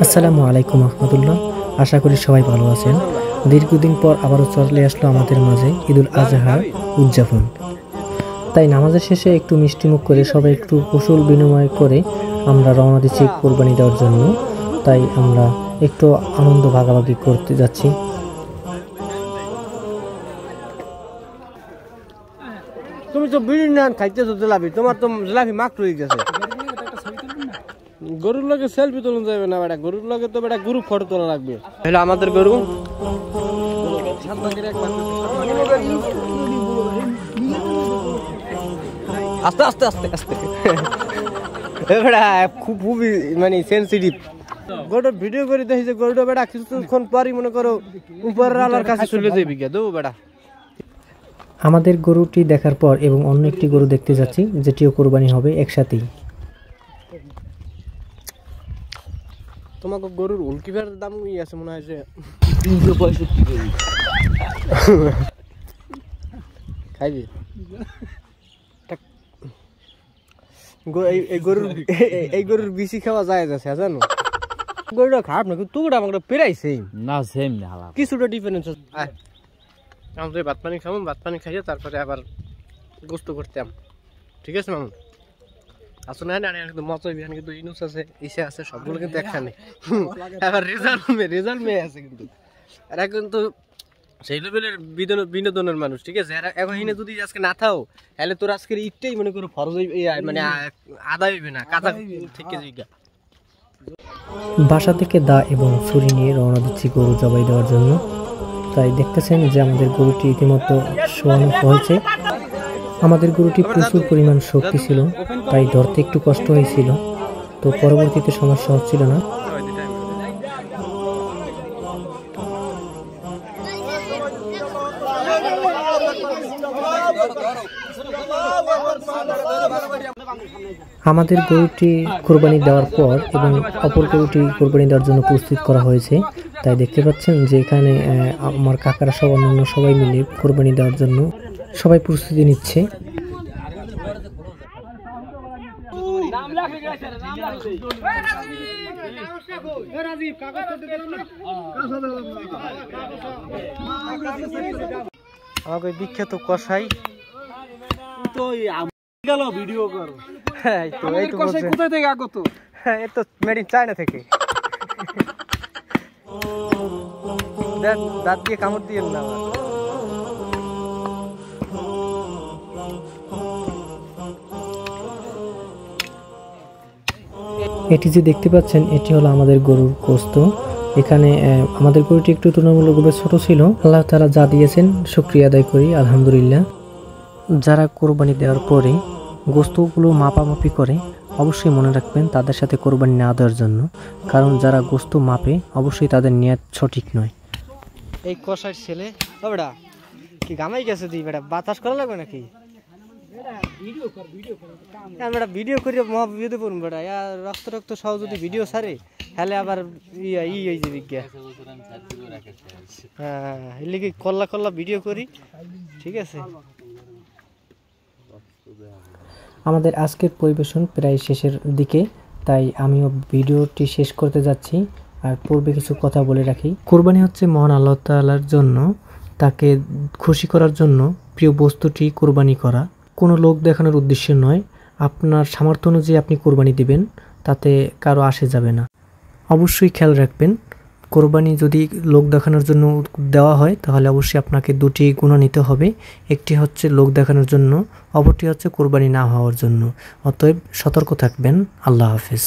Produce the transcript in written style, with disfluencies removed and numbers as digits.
আসসালামু আলাইকুম রহমতুল্লাহ। আশা করি সবাই ভালো আছেন। দীর্ঘদিন পর আবারও চলে আসলো আমাদের মাঝে ঈদুল আজহার উদযাপন। তাই নামাজের শেষে একটু মিষ্টিমুখ করে সবাই একটু কুশল বিনিময় করে আমরা রওনা দিচ্ছি কোরবানি দেওয়ার জন্য। তাই আমরা একটু আনন্দ ভাগাভাগি করতে যাচ্ছি। তুমি তো বিড়ি না খাইতেছো জিলাপি, তোমার তো জিলাপি মাক রয়ে গেছে। গরুর লগে সেলফি তোলা যাবে না বেটা, গরুর লগে তো বেটা গ্রুপ ফটো তোলা লাগবে। হলো আমাদের গরু আস্তে আস্তে আস্তে আস্তে বেটা খুবই মানে সেন্সিটিভ। গরুটার ভিডিও করে দেখি যে গরুটা বেটা কিছুক্ষণ পরই মনে করো উপরের আলোর কাছে চলে যাবি গে দেবো বেটা। আমাদের গরুটি দেখার পর এবং অন্য একটি গরু দেখতে যাচ্ছি যেটিও কোরবানি হবে একসাথেই। তোমাকে গরুর উল্কিবার দাম আছে মনে হয় যে 365 কেজি খাইবি। এই গরুর বেশি খাওয়া যায় যাচ্ছে জানো। গরুটা খারাপ না কিন্তু তোরা আমাকে পেরাইছে না সেম না কিছুটা ডিফারেন্স আছে। আমরা ভাত পানি খাবো, ভাত পানি খাইয়ে তারপরে আবার গোস্ত করতাম। ঠিক আছে মামু আসো না কিন্তু মজা বিহান কিন্তু ইনুস আছে ইসে আছে সবগুলো কিন্তু একখানে। আবার রেজাল্ট মেয়ে আছে কিন্তু এরা কিন্তু সেই লেভেলের বিনোদনের মানুষ। ঠিক আছে এখন এনে যদি আজকে না থাও তাহলে তোর আজকের ঈদটাই মনে করো ফরজ মানে আদায় হইবে না কাজা থেকে জিগা। বাসা থেকে দা এবং ছুরি নিয়ে রওনা দিচ্ছি গরু জবাই দেওয়ার জন্য। তাই দেখতেছেন যে আমাদের গরুটি ইতিমধ্যে শোয়ানো হয়েছে। আমাদের গরুটি প্রচুর পরিমাণ শক্তি ছিল, তাই ধরতে একটু কষ্ট হয়েছিল, তো পরবর্তীতে সমস্যা হচ্ছিল না। আমাদের গরুটি কোরবানি দেওয়ার পর এবং অপর গরুটি কোরবানি দেওয়ার জন্য প্রস্তুত করা হয়েছে। তাই দেখতে পাচ্ছেন যে এখানে আমার কাকারা সব অন্যান্য সবাই মিলে কোরবানি দেওয়ার জন্য সবাই প্রস্তুতি নিচ্ছে। আমাকে বিখ্যাত কসাই তো ভিডিও করো। হ্যাঁ তো এই তো কসাই কোথা থেকে আগত? হ্যাঁ এই তো মেড ইন চায়না থেকে। দাঁত দিয়ে কামড় দিয়েন না। এটি যে দেখতে পাচ্ছেন এটি হলো আমাদের গরুর গোস্ত। এখানে আমাদের গরুটি একটু তুলনামূলকভাবে ছোট ছিল। আল্লাহ তাআলা যা দিয়েছেন শুকরিয়া আদায় করি আলহামদুলিল্লাহ। যারা কোরবানি দেওয়ার পরে গোস্তগুলো মাপামাপি করে অবশ্যই মনে রাখবেন তাদের সাথে কোরবানি না দেওয়ার জন্য, কারণ যারা গোস্ত মাপে অবশ্যই তাদের নিয়ত সঠিক নয়। এই কষার ছেলে ও বেটা কি গামাই গেছে দি বেটা, বাতাস করা লাগবে নাকি? বেটা ভিডিও করে মহাবিপদে পড়ুন বেটা, রক্ত রক্ত সহ যদি ভিডিও ছাড়ে তাহলে আবার এই যে বিজ্ঞা। হ্যাঁ এলিকে কল্লা কল্লা ভিডিও করি। ঠিক আছে আমাদের আজকের পরিবেশন প্রায় শেষের দিকে, তাই আমিও ভিডিওটি শেষ করতে যাচ্ছি। আর পূর্বে কিছু কথা বলে রাখি। কোরবানি হচ্ছে মহান আল্লাহ তাআলার জন্য, তাকে খুশি করার জন্য প্রিয় বস্তুটি কোরবানি করা, কোনো লোক দেখানোর উদ্দেশ্যে নয়। আপনার সামর্থ্য অনুযায়ী আপনি কোরবানি দিবেন, তাতে কারো আসে যাবে না। অবশ্যই খেয়াল রাখবেন কোরবানি যদি লোক দেখানোর জন্য দেওয়া হয় তাহলে অবশ্যই আপনাকে দুটি গুনাহ নিতে হবে। একটি হচ্ছে লোক দেখানোর জন্য, অপরটি হচ্ছে কোরবানি না হওয়ার জন্য। অতএব সতর্ক থাকবেন। আল্লাহ হাফেজ।